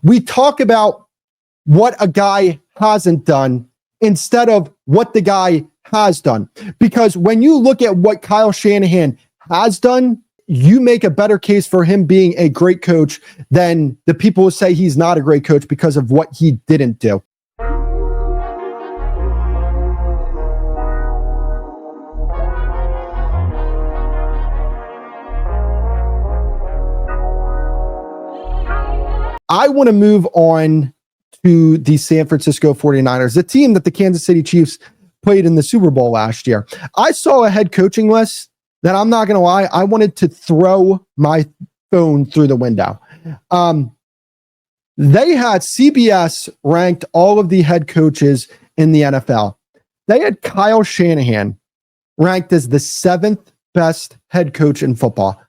We talk about what a guy hasn't done instead of what the guy has done. Because when you look at what Kyle Shanahan has done, you make a better case for him being a great coach than the people who say he's not a great coach because of what he didn't do. I want to move on to the San Francisco 49ers, the team that the Kansas City Chiefs played in the Super Bowl last year. I saw a head coaching list that, I'm not going to lie, I wanted to throw my phone through the window. They had CBS ranked all of the head coaches in the NFL. They had Kyle Shanahan ranked as the 7th best head coach in football.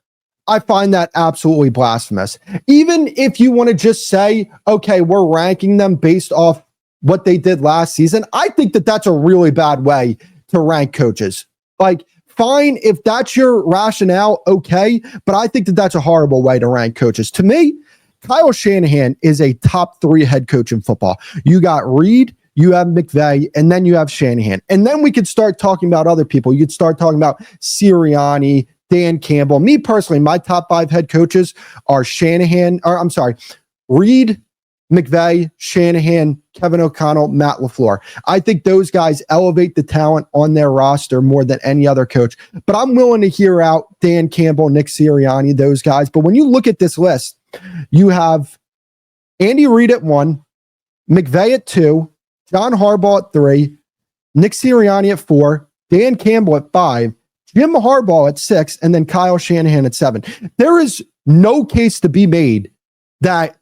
I find that absolutely blasphemous. Even if you want to just say, okay, we're ranking them based off what they did last season, I think that that's a really bad way to rank coaches. Like, fine, if that's your rationale, okay, but I think that that's a horrible way to rank coaches. To me, Kyle Shanahan is a top 3 head coach in football. You got Reed, you have McVay, and then you have Shanahan. And then we could start talking about other people. You could start talking about Sirianni, Dan Campbell. Me personally, my top 5 head coaches are Reed, McVay, Shanahan, Kevin O'Connell, Matt LaFleur. I think those guys elevate the talent on their roster more than any other coach. But I'm willing to hear out Dan Campbell, Nick Sirianni, those guys. But when you look at this list, you have Andy Reid at 1, McVay at 2, John Harbaugh at 3, Nick Sirianni at 4, Dan Campbell at 5, Jim Harbaugh at 6, and then Kyle Shanahan at 7. There is no case to be made that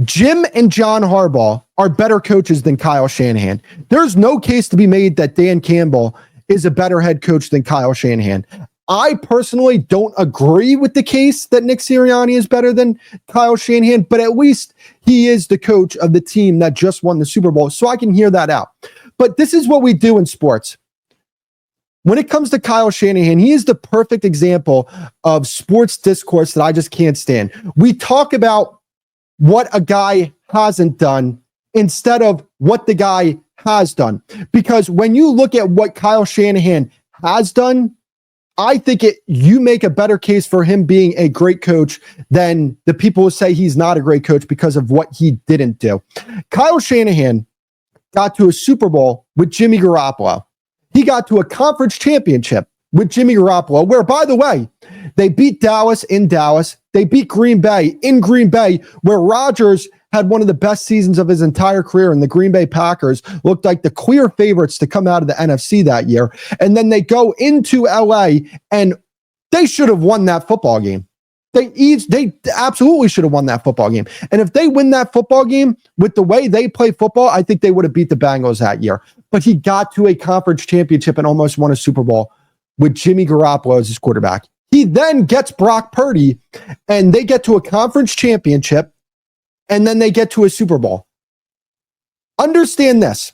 Jim and John Harbaugh are better coaches than Kyle Shanahan. There's no case to be made that Dan Campbell is a better head coach than Kyle Shanahan. I personally don't agree with the case that Nick Sirianni is better than Kyle Shanahan, but at least he is the coach of the team that just won the Super Bowl, so I can hear that out. But this is what we do in sports. When it comes to Kyle Shanahan, he is the perfect example of sports discourse that I just can't stand. We talk about what a guy hasn't done instead of what the guy has done. Because when you look at what Kyle Shanahan has done, I think you make a better case for him being a great coach than the people who say he's not a great coach because of what he didn't do. Kyle Shanahan got to a Super Bowl with Jimmy Garoppolo. He got to a conference championship with Jimmy Garoppolo, where, by the way, they beat Dallas in Dallas. They beat Green Bay in Green Bay, where Rodgers had one of the best seasons of his entire career, and the Green Bay Packers looked like the clear favorites to come out of the NFC that year. And then they go into LA, and they should have won that football game. They absolutely should have won that football game. And if they win that football game with the way they play football, I think they would have beat the Bengals that year. But he got to a conference championship and almost won a Super Bowl with Jimmy Garoppolo as his quarterback. He then gets Brock Purdy, and they get to a conference championship, and then they get to a Super Bowl. Understand this.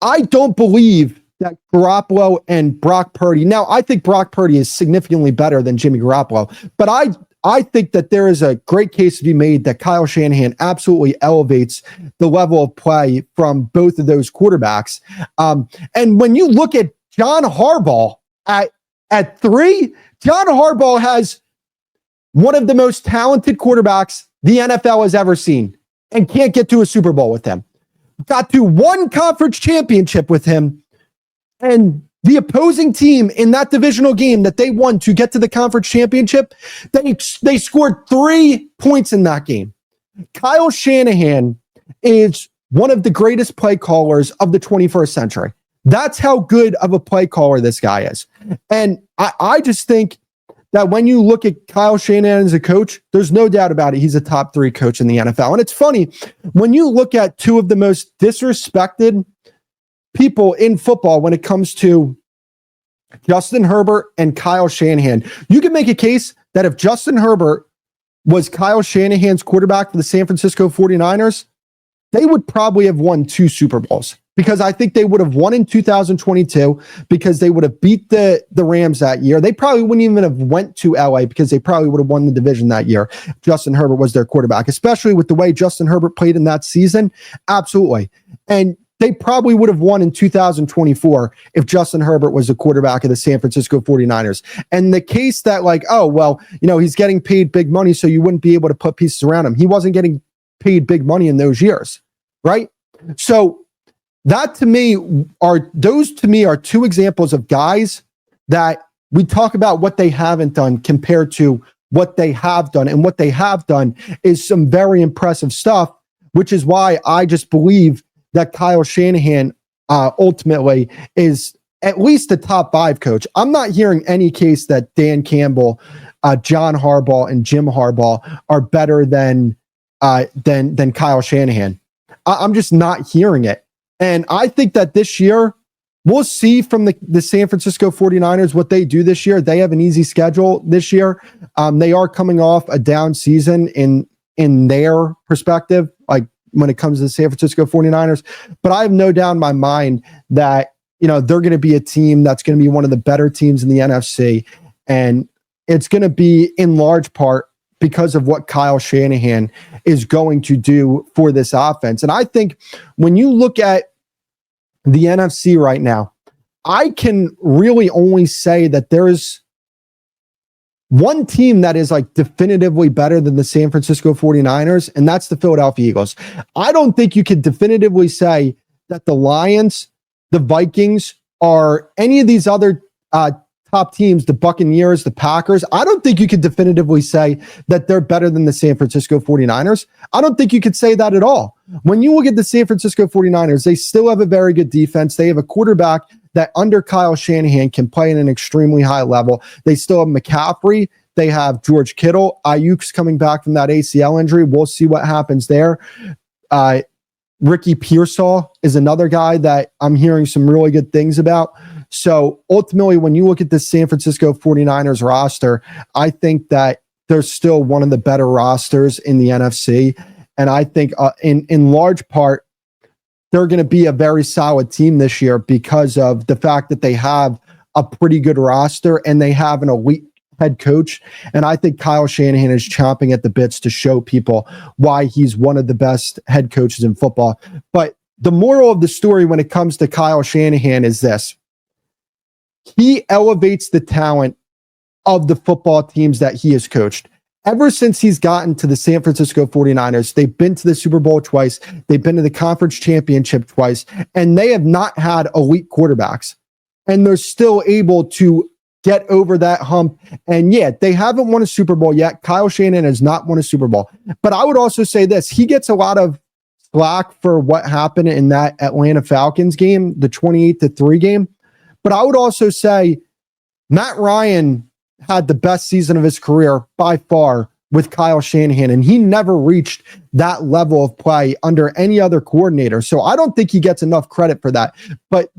I don't believe that Garoppolo and Brock Purdy. Now, I think Brock Purdy is significantly better than Jimmy Garoppolo, but I think that there is a great case to be made that Kyle Shanahan absolutely elevates the level of play from both of those quarterbacks. And when you look at John Harbaugh at 3, John Harbaugh has one of the most talented quarterbacks the NFL has ever seen and can't get to a Super Bowl with him. Got to one conference championship with him, and the opposing team in that divisional game that they won to get to the conference championship, they scored 3 points in that game. Kyle Shanahan is one of the greatest play callers of the 21st century. That's how good of a play caller this guy is. And I just think that when you look at Kyle Shanahan as a coach, there's no doubt about it. He's a top 3 coach in the NFL. And it's funny, when you look at 2 of the most disrespected people in football when it comes to Justin Herbert and Kyle Shanahan, you can make a case that if Justin Herbert was Kyle Shanahan's quarterback for the San Francisco 49ers, they would probably have won 2 Super Bowls because I think they would have won in 2022 because they would have beat the Rams that year. They probably wouldn't even have went to LA because they probably would have won the division that year. Justin Herbert was their quarterback, especially with the way Justin Herbert played in that season. Absolutely. And they probably would have won in 2024 if Justin Herbert was the quarterback of the San Francisco 49ers. And the case that like, oh, well, he's getting paid big money, so you wouldn't be able to put pieces around him. He wasn't getting paid big money in those years, right? So those to me are two examples of guys that we talk about what they haven't done compared to what they have done. And what they have done is some very impressive stuff, which is why I just believe that Kyle Shanahan ultimately is at least a top 5 coach. I'm not hearing any case that Dan Campbell, John Harbaugh, and Jim Harbaugh are better than Kyle Shanahan. I'm just not hearing it. And I think that this year, we'll see from the San Francisco 49ers what they do this year. They have an easy schedule this year. They are coming off a down season in their perspective, like when it comes to the San Francisco 49ers. But I have no doubt in my mind that, they're going to be a team that's going to be one of the better teams in the NFC. And it's going to be in large part because of what Kyle Shanahan is going to do for this offense. And I think when you look at the NFC right now, I can really only say that there's one team that is like definitively better than the San Francisco 49ers, and that's the Philadelphia Eagles. I don't think you could definitively say that the Lions, the Vikings, or any of these other top teams, the Buccaneers, the Packers. I don't think you could definitively say that they're better than the San Francisco 49ers. I don't think you could say that at all. When you look at the San Francisco 49ers, they still have a very good defense. They have a quarterback that under Kyle Shanahan can play at an extremely high level. They still have McCaffrey. They have George Kittle. Ayuk's coming back from that ACL injury. We'll see what happens there. Ricky Pearsall is another guy that I'm hearing some really good things about. So ultimately, when you look at the San Francisco 49ers roster, I think that they're still one of the better rosters in the NFC. And I think in large part, they're going to be a very solid team this year because of the fact that they have a pretty good roster and they have an elite head coach. And I think Kyle Shanahan is chomping at the bits to show people why he's one of the best head coaches in football. But the moral of the story when it comes to Kyle Shanahan is this. He elevates the talent of the football teams that he has coached. Ever since he's gotten to the San Francisco 49ers, they've been to the Super Bowl twice, they've been to the conference championship twice, and they have not had elite quarterbacks. And they're still able to get over that hump. And yeah, they haven't won a Super Bowl yet. Kyle Shanahan has not won a Super Bowl. But I would also say this, he gets a lot of slack for what happened in that Atlanta Falcons game, the 28-3 game. But I would also say Matt Ryan had the best season of his career by far with Kyle Shanahan, and he never reached that level of play under any other coordinator. So I don't think he gets enough credit for that. But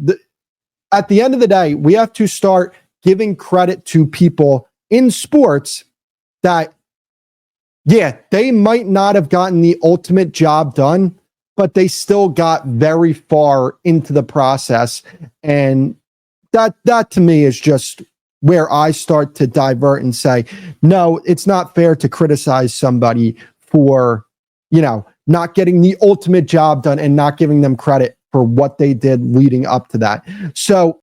at the end of the day, we have to start giving credit to people in sports that, yeah, they might not have gotten the ultimate job done, but they still got very far into the process. And that to me is just where I start to divert and say, no, it's not fair to criticize somebody for, not getting the ultimate job done and not giving them credit for what they did leading up to that. So